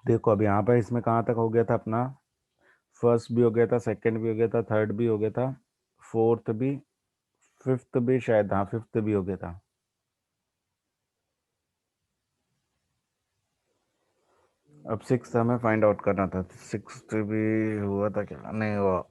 देखो अब यहाँ पर इसमें कहाँ तक हो गया था अपना, फर्स्ट भी हो गया था, सेकंड भी हो गया था, थर्ड भी हो गया था, फोर्थ भी, फिफ्थ भी शायद, हाँ फिफ्थ भी हो गया था। अब सिक्स हमें फाइंड आउट करना था, सिक्स भी हुआ था क्या, नहीं हुआ।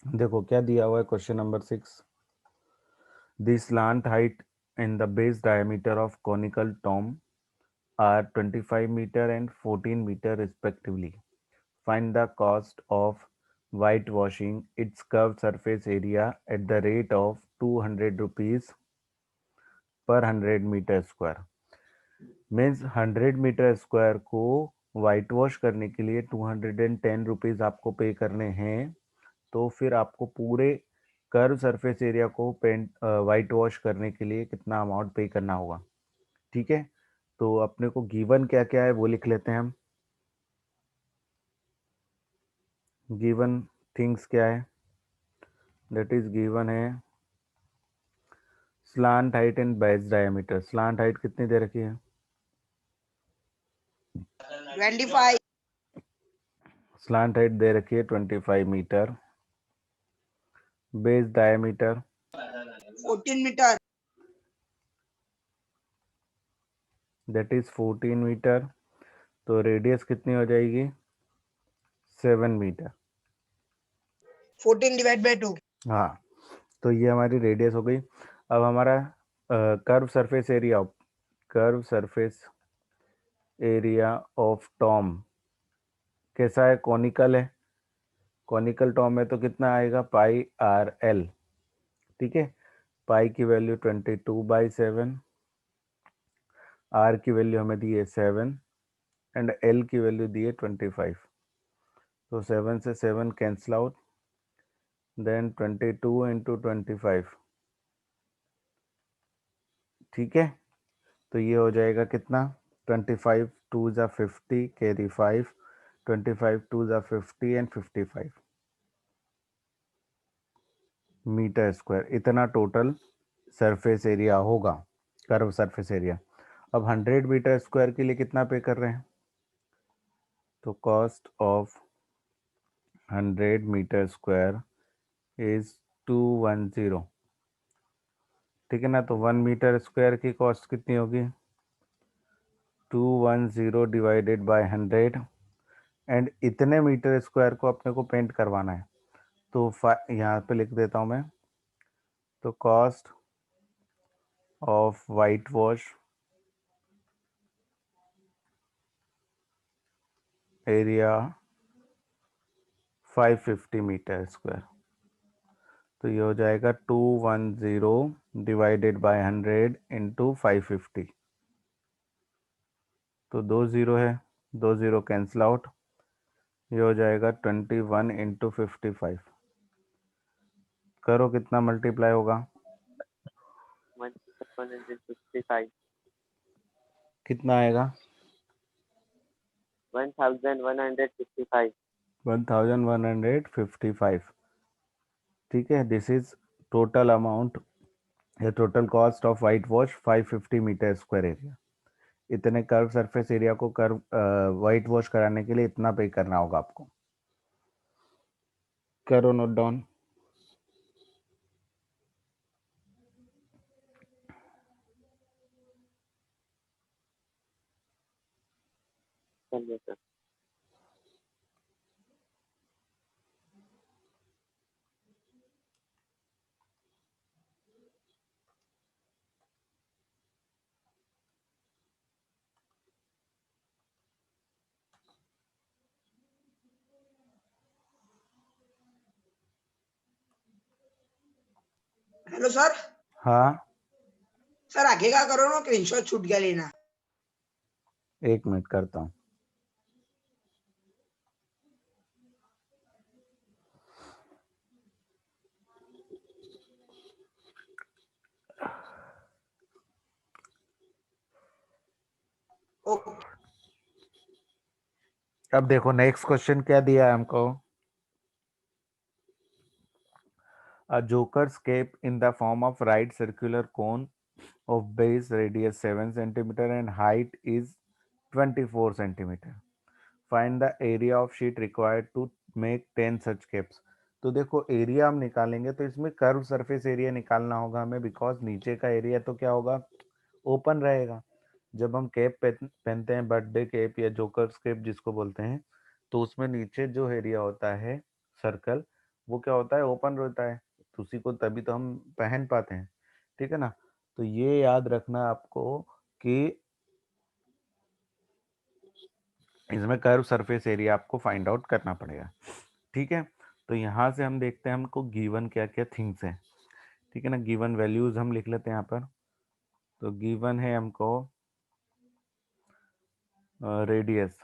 देखो क्या दिया हुआ है question number 6। The slant height and the base diameter of conical dome are 25 meter and 14 meter respectively. Find the cost of whitewashing its curved surface area at the rate of 200 rupees per 100 meter square. Means 100 meter square को whitewash करने के लिए 210 rupees आपको पे करने हैं। तो फिर आपको पूरे कर्व सरफेस एरिया को पेंट वाइट वॉश करने के लिए कितना अमाउंट पे करना होगा। ठीक है, तो अपने को गिवन क्या क्या है वो लिख लेते हैं हम। गिवन थिंग्स क्या है, दैट इज गिवन है slant height and base diameter. Slant height कितनी दे रखी है, 25। स्लांट हाइट दे रखी है 25 मीटर। Base diameter 14 meter. That is 14 meter. तो रेडियस कितनी हो जाएगी, 7 मीटर। 14 divide by 2। हाँ, तो ये हमारी रेडियस हो गई। अब हमारा curve surface area, curve surface area of Tom कैसा है, कॉनिकल है। कॉनिकल टॉम है तो कितना आएगा, पाई आर एल। ठीक है, पाई की वैल्यू 22/7, आर की वैल्यू हमें दी है 7 एंड एल की वैल्यू दी है 25। तो 7 से 7 कैंसिल आउट, देन 22 इंटू 25। ठीक है, तो ये हो जाएगा कितना, 25 टू ज़ा 50 कैरी 5, 25 टू ज़ा 50 एंड 55 मीटर स्क्वायर। इतना टोटल सरफेस एरिया होगा, कर्व सरफेस एरिया। अब 100 मीटर स्क्वायर के लिए कितना पे कर रहे हैं, तो cost of 100 meter square is 210। ठीक है ना, तो 1 मीटर स्क्वायर की कॉस्ट कितनी होगी, 210 डिवाइडेड बाय 100। एंड इतने मीटर स्क्वायर को अपने को पेंट करवाना है, तो यहाँ पे लिख देता हूँ मैं। तो cost of whitewash area 550 meter square. तो ये हो जाएगा 210 डिवाइडेड बाय 100 इंटू 550। तो 2 ज़ीरो है, 2 ज़ीरो कैंसिल आउट, ये हो जाएगा 21 इंटू 55। करो कितना मल्टीप्लाई होगा, 1155, कितना आएगा, 1155। 1155। ठीक है, दिस इज टोटल अमाउंट, ये total cost of whitewash 550 meter square area. इतने कर्व सरफेस एरिया को कर्व वाइट वॉश कराने के लिए इतना पे करना होगा आपको। करो नोट डाउन। चलिए सर। Hello sir. हाँ, सर आगे का करो ना, स्क्रीनशॉट छूट गया लेना। 1 मिनट करता हूँ। ओके। अब देखो नेक्स्ट क्वेश्चन क्या दिया है हमको। A joker's cape in the form of right circular cone of base radius 7 centimeter and height is 24 centimeter. Find the area of sheet required to make 10 such capes. तो देखो area हम निकालेंगे तो इसमें कर्व सरफेस एरिया निकालना होगा हमें, because नीचे का एरिया तो क्या होगा, ओपन रहेगा। जब हम कैप पहनते हैं, बर्थडे कैप या जोकर्स कैप जिसको बोलते हैं, तो उसमें नीचे जो एरिया होता है सर्कल, वो क्या होता है, ओपन रहता है। तो उसी को तभी तो हम पहन पाते हैं, ठीक है ना। तो ये याद रखना आपको कि इसमें कर्व सरफेस एरिया आपको फाइंड आउट करना पड़ेगा, ठीक है। तो यहाँ से हम देखते हैं हमको गिवन क्या क्या थिंग्स हैं, ठीक है ना। गिवन वैल्यूज हम लिख लेते हैं यहाँ पर। तो गिवन है हमको रेडियस,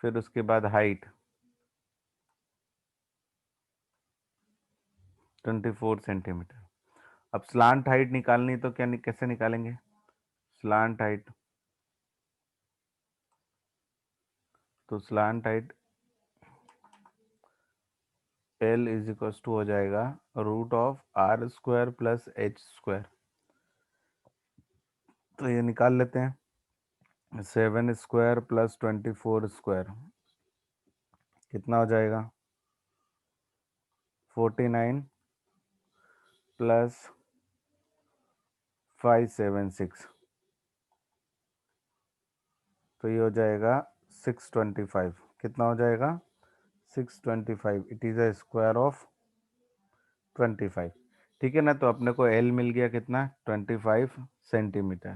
फिर उसके बाद हाइट 24 सेंटीमीटर। अब स्लांट हाइट निकालनी तो क्या कैसे निकालेंगे, स्लांट हाइट, तो slant height L is equal to हो जाएगा √r² + h²। तो ये निकाल लेते हैं, 7² + 24² कितना हो जाएगा, 49 + 576, तो ये हो जाएगा 625। कितना हो जाएगा, 625। It is a square of 25, ठीक है ना। तो अपने को L मिल गया कितना, 25 सेंटीमीटर।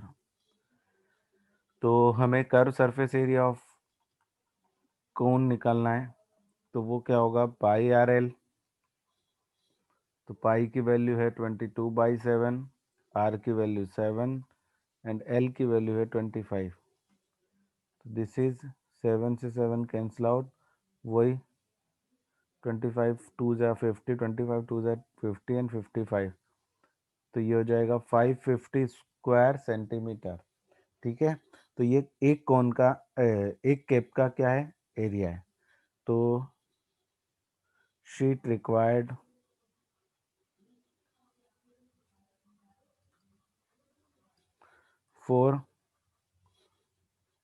तो हमें curve surface area of cone निकालना है, तो वो क्या होगा, πRL। तो पाई की वैल्यू है 22/7, R की वैल्यू 7 एंड L की वैल्यू है 25। तो दिस इज 7 से 7 कैंसिल आउट, वही 25 2 जा 50, 25 2 जा 50 एंड 55। तो ये हो जाएगा 550 स्क्वायर सेंटीमीटर, ठीक है। तो ये एक कोन का एक कैप का क्या है, एरिया है। तो sheet required for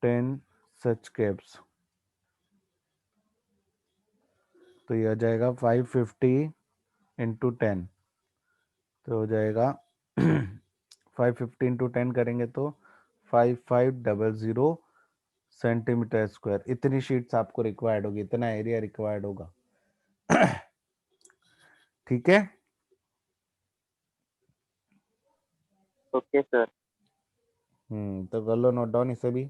10 such caps, तो ये हो जाएगा 550 इंटू 10, तो हो जाएगा 550 इंटू 10 करेंगे तो 5500 सेंटीमीटर स्क्वायर। इतनी शीट्स आपको रिक्वायर्ड होगी, इतना एरिया रिक्वायर्ड होगा, ठीक है। Okay sir. तो कर लो नोट डाउन इसे भी।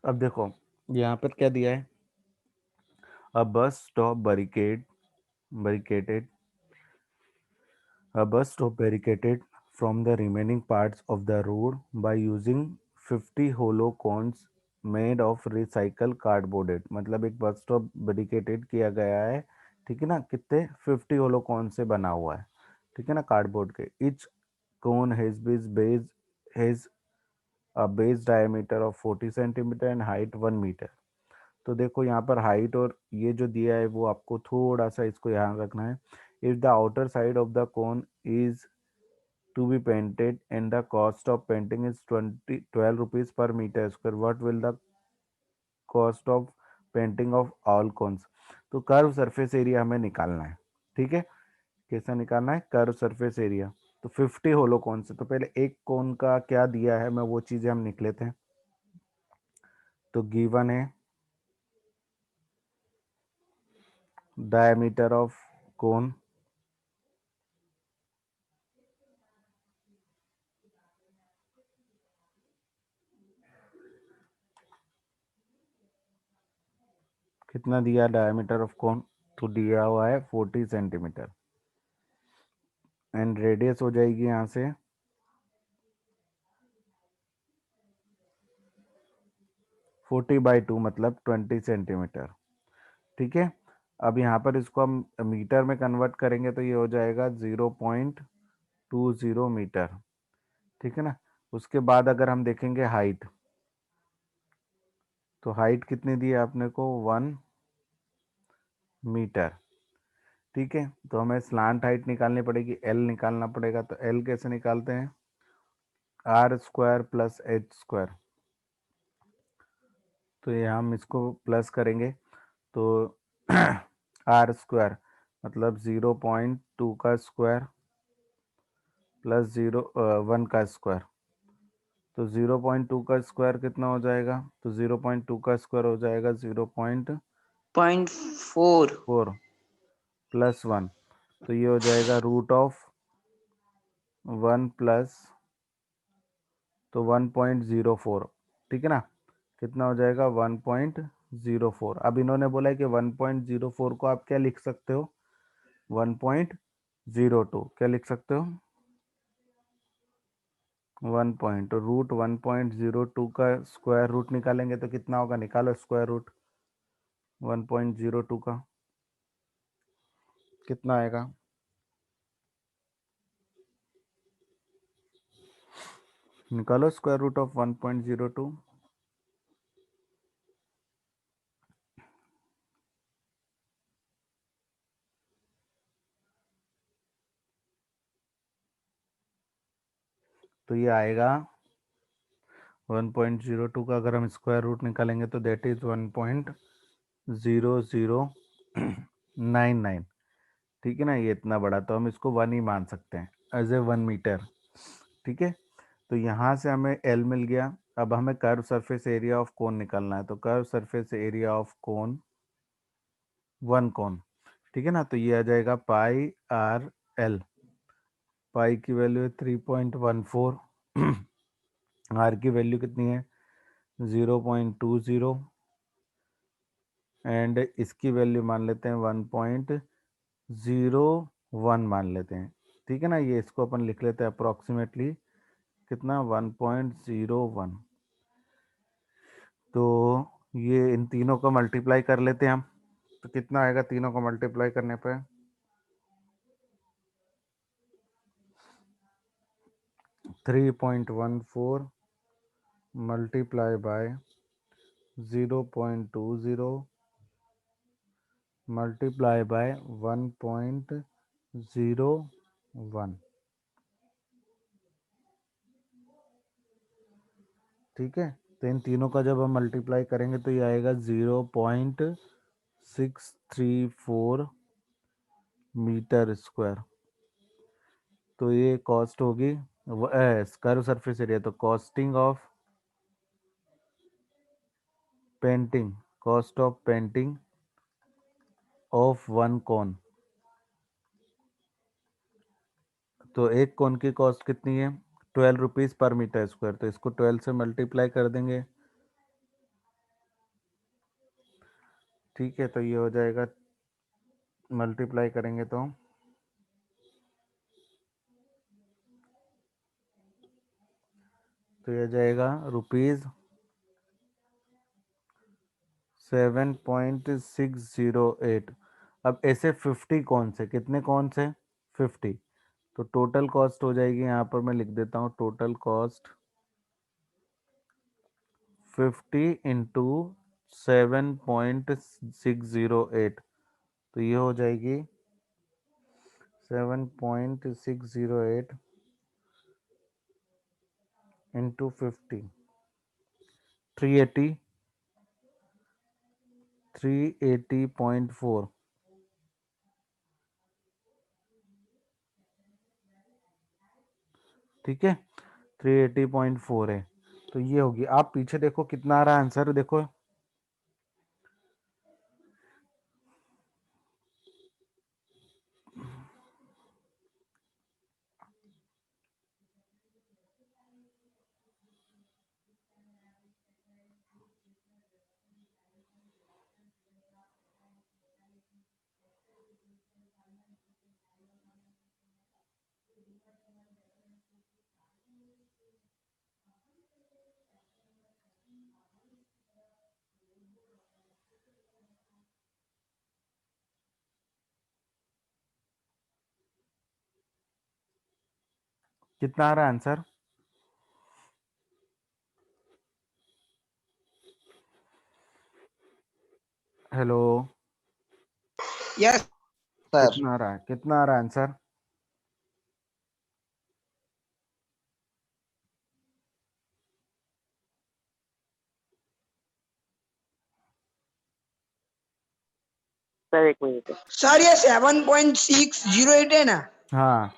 अब देखो यहाँ पर क्या दिया है, a bus stop barricaded a bus stop barricaded from the remaining parts of the road by using 50 hollow cones made of recycled cardboard। मतलब एक बस स्टॉप बैरिकेटेड किया गया है, ठीक है ना, कितने 50 होलो कॉन से बना हुआ है, ठीक है ना, कार्डबोर्ड के। Each cone has a base diameter of 40 centimeter and height 1 meter. तो देखो यहाँ पर हाइट और ये जो दिया है वो आपको थोड़ा सा इसको यहाँ रखना है। If the outer side of the cone is to be painted and the cost of painting is 12 rupees per meter square, what will the cost of painting of all cones। तो कर्व सरफेस एरिया हमें निकालना है, ठीक है, कैसा निकालना है, curve surface area. तो 50 होलो कौन से, तो पहले एक कोन का क्या दिया है मैं वो चीजें हम निकले थे। तो गिवन है डायमीटर ऑफ कोन, कितना दिया डायमीटर ऑफ कोन, तो दिया हुआ है 40 सेंटीमीटर एंड रेडियस हो जाएगी यहाँ से 40/2 मतलब 20 सेंटीमीटर, ठीक है। अब यहाँ पर इसको हम मीटर में कन्वर्ट करेंगे तो ये हो जाएगा 0.20 मीटर, ठीक है ना। उसके बाद अगर हम देखेंगे हाइट, तो हाइट कितनी दी है आपने को 1 मीटर, ठीक है। तो हमें स्लांट हाइट निकालनी पड़ेगी, एल निकालना पड़ेगा। तो एल कैसे निकालते हैं, r square plus h square. तो ये हम इसको प्लस करेंगे तो आर स्क्वायर मतलब 0.2 का स्क्वायर प्लस 1 का स्क्वायर। तो 0.2 का स्क्वायर कितना हो जाएगा, तो 0.2 का स्क्वायर हो जाएगा 0.4 0.4 प्लस 1। तो ये हो जाएगा रूट ऑफ 1 प्लस, तो 1.04, ठीक है ना। कितना हो जाएगा 1.04। अब इन्होंने बोला है कि 1.04 को आप क्या लिख सकते हो, 1.02 क्या लिख सकते हो, 1 पॉइंट, तो रूट 1.02 का स्क्वायर रूट निकालेंगे तो कितना होगा, निकालो स्क्वायर रूट 1.02 का कितना आएगा, निकालो स्क्वायर रूट ऑफ 1.02। तो ये आएगा 1.02 का अगर हम स्क्वायर रूट निकालेंगे तो दैट इज 1.0099, ठीक है ना। ये इतना बड़ा, तो हम इसको 1 ही मान सकते हैं एज ए 1 मीटर, ठीक है। तो यहाँ से हमें एल मिल गया। अब हमें curve surface area of cone निकालना है। तो curve surface area of cone, 1 कोन, ठीक है ना। तो ये आ जाएगा पाई आर एल। पाई की वैल्यू है 3.14, आर की वैल्यू कितनी है 0.20 एंड इसकी वैल्यू मान लेते हैं 1.01 मान लेते हैं, ठीक है ना। ये इसको अपन लिख लेते हैं अप्रोक्सीमेटली कितना 1.01। तो ये इन तीनों को मल्टीप्लाई कर लेते हैं हम, तो कितना आएगा तीनों को मल्टीप्लाई करने पे, 3.14 मल्टीप्लाई बाय 0.20 मल्टीप्लाई बाय 1.01, ठीक है। तो इन तीनों का जब हम मल्टीप्लाई करेंगे तो ये आएगा 0.634 मीटर स्क्वायर। तो ये कॉस्ट होगी कर्व सरफेस एरिया। तो costing of painting, cost of painting of 1 कोन, तो एक कोन की कॉस्ट कितनी है 12 रुपीज़ पर मीटर स्क्वायर। तो इसको 12 से मल्टीप्लाई कर देंगे ठीक है, तो ये हो जाएगा, मल्टीप्लाई करेंगे तो ये जाएगा ₹7.608। अब ऐसे 50 कौन से, कितने कौन से, 50। तो टोटल कॉस्ट हो जाएगी, यहाँ पर मैं लिख देता हूँ, टोटल कॉस्ट 50 इंटू 7.608, तो ये हो जाएगी 7.608 इंटू 50, 380, 380.4। ठीक है, 380.4 है, तो ये होगी। आप पीछे देखो कितना आ रहा है आंसर, देखो कितना आ रहा है आंसर। Hello, yes sir. कितना आ रहा है, कितना आ रहा है आंसर। सर एक मिनट। सर ये 7.608 है ना। हाँ,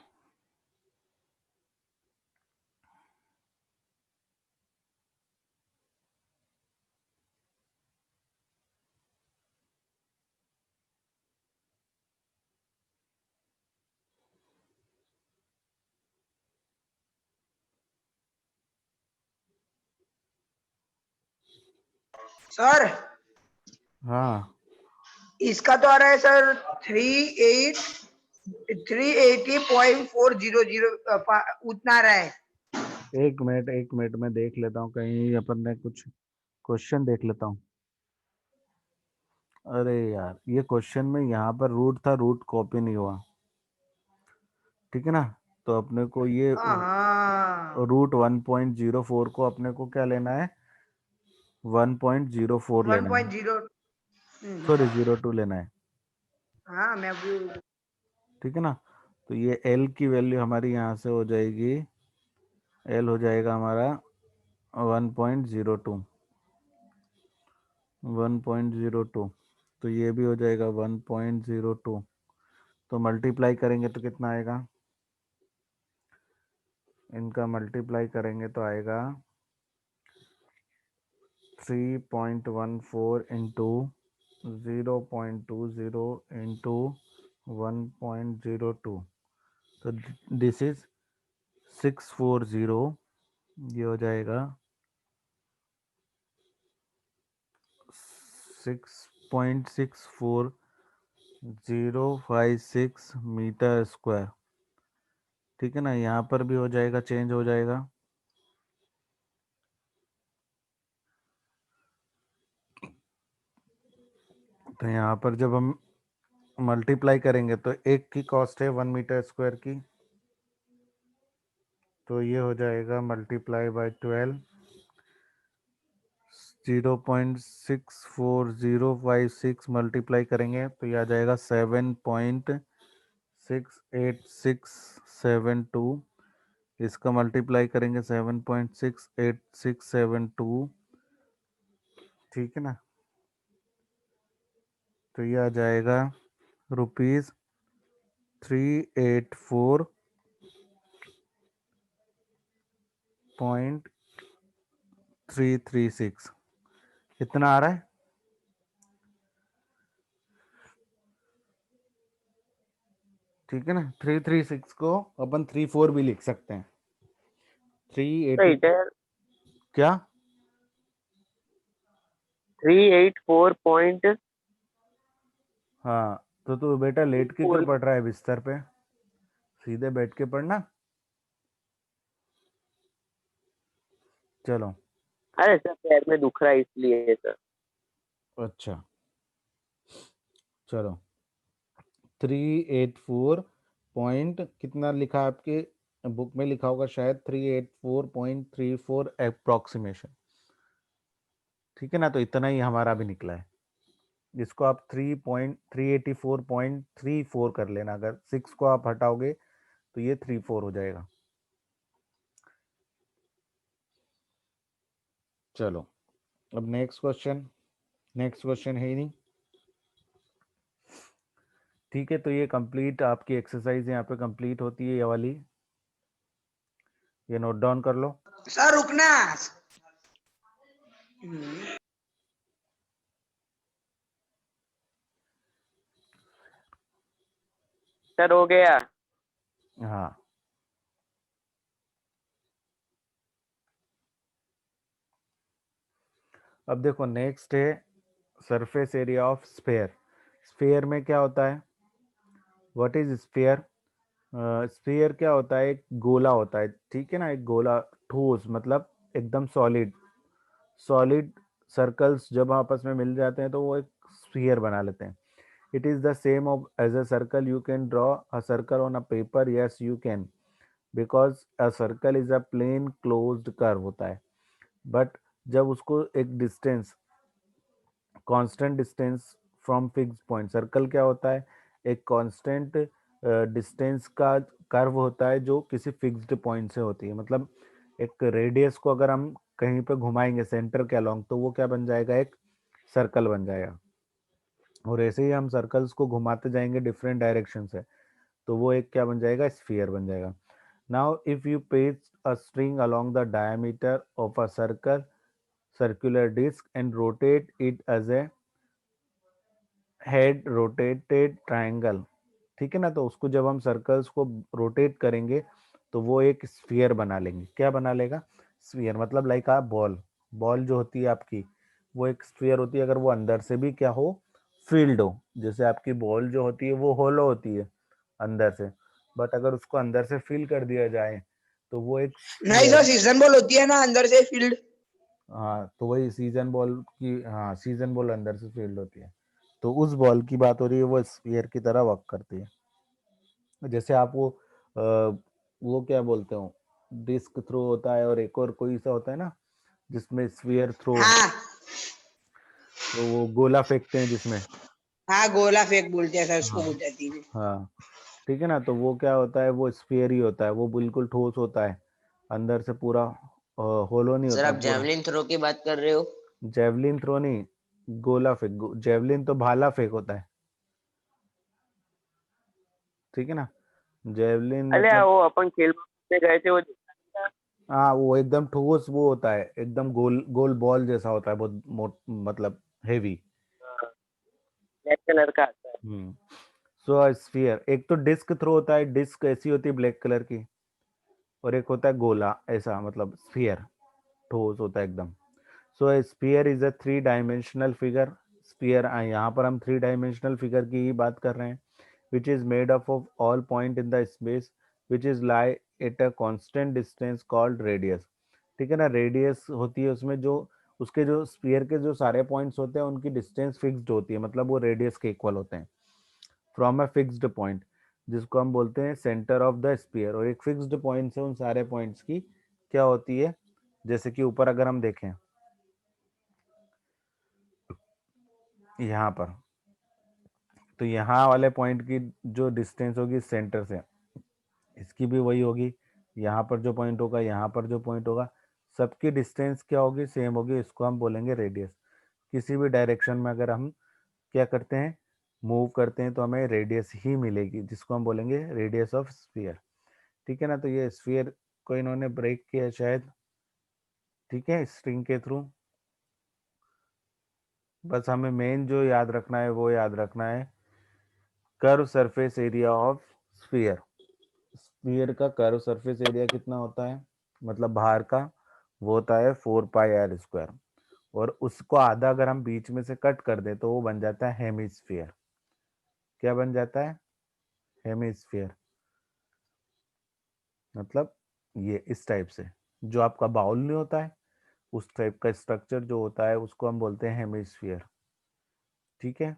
सर हाँ, इसका तो आ रहा है सर 380.400 उतना आ रहा है। एक मिनट, एक मिनट में देख लेता हूँ, कहीं अपन ने कुछ क्वेश्चन देख लेता हूँ। अरे यार, ये क्वेश्चन में यहाँ पर रूट था, रूट कॉपी नहीं हुआ। ठीक है ना, तो अपने को ये हाँ रूट 1.04 को अपने को क्या लेना है, 1.04 वन लेना है, पॉइंट जीरो सॉरी 02 लेना है। हाँ मैं अभी ठीक है ना, तो ये एल की वैल्यू हमारी यहाँ से हो जाएगी, एल हो जाएगा हमारा 1.02, 1.02, तो ये भी हो जाएगा 1.02। तो मल्टीप्लाई करेंगे तो कितना आएगा, इनका मल्टीप्लाई करेंगे तो आएगा 3.14 इंटू 0.20 इंटू 1.02, तो दिस इज 640, ये हो जाएगा 6.64056 मीटर स्क्वायर। ठीक है ना, यहाँ पर भी हो जाएगा, चेंज हो जाएगा। तो यहाँ पर जब हम मल्टीप्लाई करेंगे तो एक की कॉस्ट है 1 मीटर स्क्वायर की, तो ये हो जाएगा मल्टीप्लाई बाय 12, 0.64056 मल्टीप्लाई करेंगे तो ये आ जाएगा 7.68672। इसका मल्टीप्लाई करेंगे 7.68672। ठीक है ना, तो ये आ जाएगा ₹384.336। कितना आ रहा है, ठीक है ना। 336 को अपन 34 भी लिख सकते हैं, 380, राइट है। क्या 384.336 हाँ, तो तू बेटा लेट के क्यों पढ़ रहा है बिस्तर पे? सीधे बैठ के पढ़ना। चलो। अरे सर पैर में दुख रहा है इसलिए सर। अच्छा चलो। 384 पॉइंट कितना लिखा है आपके बुक में? लिखा होगा शायद 384.34 अप्रोक्सीमेशन। ठीक है ना, तो इतना ही हमारा भी निकला है। इसको आप 3.384.34 कर लेना। अगर 6 को आप हटाओगे तो ये 34 हो जाएगा। चलो अब नेक्स्ट क्वेश्चन। नेक्स्ट क्वेश्चन है ही नहीं। ठीक है, तो ये कंप्लीट आपकी एक्सरसाइज यहाँ पे कंप्लीट होती है, ये वाली। ये नोट डाउन कर लो। सर रुकना। सर हो गया। हाँ, अब देखो नेक्स्ट है surface area of sphere. Sphere में क्या होता है? What is sphere? स्फीयर क्या होता है? एक गोला होता है, ठीक है ना, एक गोला, ठोस, मतलब एकदम सॉलिड। सॉलिड सर्कल्स जब आपस में मिल जाते हैं तो वो एक स्फीयर बना लेते हैं। It is the same of as a circle. You can draw a circle on a paper. Yes you can, because a circle is a plane closed curve होता है। बट जब उसको एक distance, constant distance from fix point, circle क्या होता है? एक constant distance का कर्व होता है जो किसी फिक्स्ड पॉइंट से होती है। मतलब एक रेडियस को अगर हम कहीं पे घुमाएंगे सेंटर के अलोंग तो वो क्या बन जाएगा? एक सर्कल बन जाएगा। और ऐसे ही हम सर्कल्स को घुमाते जाएंगे डिफरेंट डायरेक्शन से तो वो एक क्या बन जाएगा? स्फीयर बन जाएगा। Now if you paste a string along the diameter of a circle circular disk and rotate it as a head rotated triangle. ठीक है ना, तो उसको जब हम सर्कल्स को रोटेट करेंगे तो वो एक स्फीयर बना लेंगे। क्या बना लेगा? स्फीयर। मतलब लाइक आ बॉल। बॉल जो होती है आपकी वो एक स्फीयर होती है अगर वो अंदर से भी क्या हो? फील्ड हो। जैसे आपकी बॉल जो होती है वो होलो होती है अंदर से, बट अगर उसको अंदर से फिल कर दिया जाए तो वो एक नहीं सर, स्फीयर। सीजन बॉल होती है ना अंदर से फील्ड। हाँ, तो वही सीजन बॉल की, हाँ सीजन बॉल अंदर से फील्ड होती है। तो उस बॉल की बात हो रही है, वो स्फीयर की तरह वर्क करती है। जैसे आप वो क्या बोलते हो, डिस्क थ्रो होता है और एक और कोई सा होता है ना जिसमें स्फीयर थ्रो, हाँ तो वो गोला फेंकते हैं जिसमें। हाँ, गोला फेंक बोलते हैं सर, उसको हाँ बोलते हैं तीन। हाँ, ठीक है ना, तो वो क्या होता है? वो स्फीयर ही होता है, वो बिल्कुल ठोस होता है, अंदर से पूरा होलो नहीं सर होता आप पूरा। जेवलिन थ्रो की बात कर रहे हो? जेवलिन थ्रो नहीं, गोला फेंक। जेवलिन तो भाला फेंक होता है, ठीक है ना। जेवलिन अरे मतलब, वो अपन खेल में गए थे वो हाँ वो एकदम ठोस वो होता है, एकदम गोल गोल बॉल जैसा होता है, बहुत मतलब हेवी। ब्लैक कलर का आता है। हम्म। सो स्फीयर, एक तो डिस्क थ्रो होता है, डिस्क ऐसी होती है ब्लैक कलर की, और एक होता है गोला ऐसा, मतलब स्फीयर ठोस होता है एकदम। So sphere is a 3 dimensional figure. Sphere, यहाँ पर हम 3 डायमेंशनल फिगर की ही बात कर रहे हैं, which is made up of all point in the space which is lie at a constant distance called radius। ठीक है ना, रेडियस होती है उसमें, जो उसके जो स्फीयर के जो सारे पॉइंट्स होते हैं उनकी डिस्टेंस फिक्स्ड होती है, मतलब वो रेडियस के इक्वल होते हैं फ्रॉम अ फिक्स्ड पॉइंट, जिसको हम बोलते हैं सेंटर ऑफ द स्फीयर। और एक फिक्स्ड पॉइंट से उन सारे पॉइंट्स की क्या होती है? जैसे कि ऊपर अगर हम देखें यहाँ पर, तो यहाँ वाले पॉइंट की जो डिस्टेंस होगी सेंटर से, इसकी भी वही होगी। यहाँ पर जो पॉइंट होगा, यहाँ पर जो पॉइंट होगा, सबकी डिस्टेंस क्या होगी? सेम होगी। इसको हम बोलेंगे रेडियस। किसी भी डायरेक्शन में अगर हम क्या करते हैं, मूव करते हैं, तो हमें रेडियस ही मिलेगी, जिसको हम बोलेंगे रेडियस ऑफ स्फीयर। ठीक है ना, तो ये स्फीयर को इन्होंने ब्रेक किया शायद, ठीक है, स्ट्रिंग के थ्रू। बस हमें मेन जो याद रखना है वो याद रखना है, curve surface area of sphere. Sphere का कर्व सरफेस एरिया कितना होता है, मतलब बाहर का, वो होता है 4 पाई r स्क्वायर। और उसको आधा अगर हम बीच में से कट कर दें तो वो बन जाता है हेमिस्फीयर। क्या बन जाता है, हेमिस्फीयर। मतलब ये इस टाइप से, जो आपका बाउल नहीं होता है उस टाइप का स्ट्रक्चर जो होता है उसको हम बोलते हैं हेमिस्फीयर। ठीक है,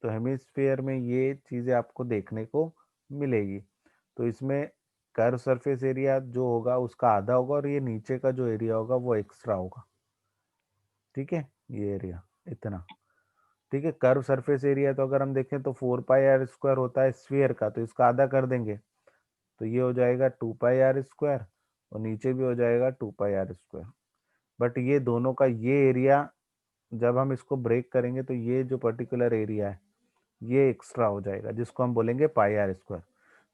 तो हेमिस्फीयर में ये चीजें आपको देखने को मिलेगी। तो इसमें कर्व सरफेस एरिया जो होगा उसका आधा होगा और ये नीचे का जो एरिया होगा वो एक्स्ट्रा होगा। ठीक है, ये एरिया इतना। ठीक है, कर्व सरफेस एरिया तो अगर हम देखें तो 4 पाई r² होता है स्फीयर का, तो इसका आधा कर देंगे तो ये हो जाएगा 2 पाई r², और नीचे भी हो जाएगा 2 पाई r²। बट ये दोनों का ये एरिया जब हम इसको ब्रेक करेंगे तो ये जो पर्टिकुलर एरिया है ये एक्स्ट्रा हो जाएगा, जिसको हम बोलेंगे πr²।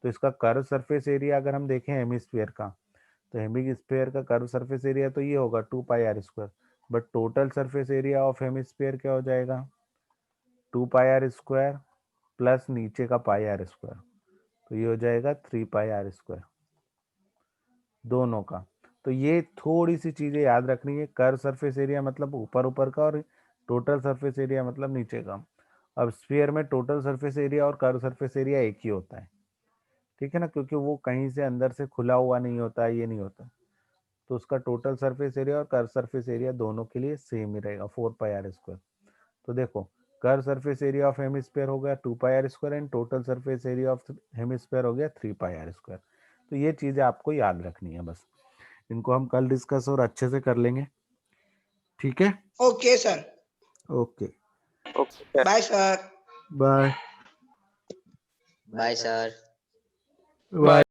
तो इसका कर्व सरफेस एरिया अगर हम देखें हेमिस्फीयर का, तो हेमिस्फीयर का कर्व सरफेस एरिया तो ये होगा 2 पाई r², but total surface area of hemisphere क्या हो जाएगा, 2 पाई r² प्लस नीचे का πr², तो ये हो जाएगा 3 पाई r², दोनों का। तो ये थोड़ी सी चीजें याद रखनी है, कर्व सरफेस एरिया मतलब ऊपर ऊपर का, और टोटल सरफेस एरिया मतलब नीचे का। अब स्फीयर में टोटल सरफेस एरिया और कर्व सरफेस एरिया एक ही होता है, ठीक है ना, क्योंकि वो कहीं से अंदर से खुला हुआ नहीं होता है, ये नहीं होता। तो उसका टोटल सरफेस एरिया और कर्व सरफेस एरिया दोनों के लिए सेम ही रहेगा, 4 पाई r²। तो देखो, curve surface area of hemisphere हो गया 2 पाई r² and total surface area of hemisphere हो गया 3 पाई r²। तो ये चीजें आपको याद रखनी है बस, इनको हम कल डिस्कस और अच्छे से कर लेंगे। ठीक है, okay sir, okay, okay sir. Bye sir. Bye bye sir. Bye.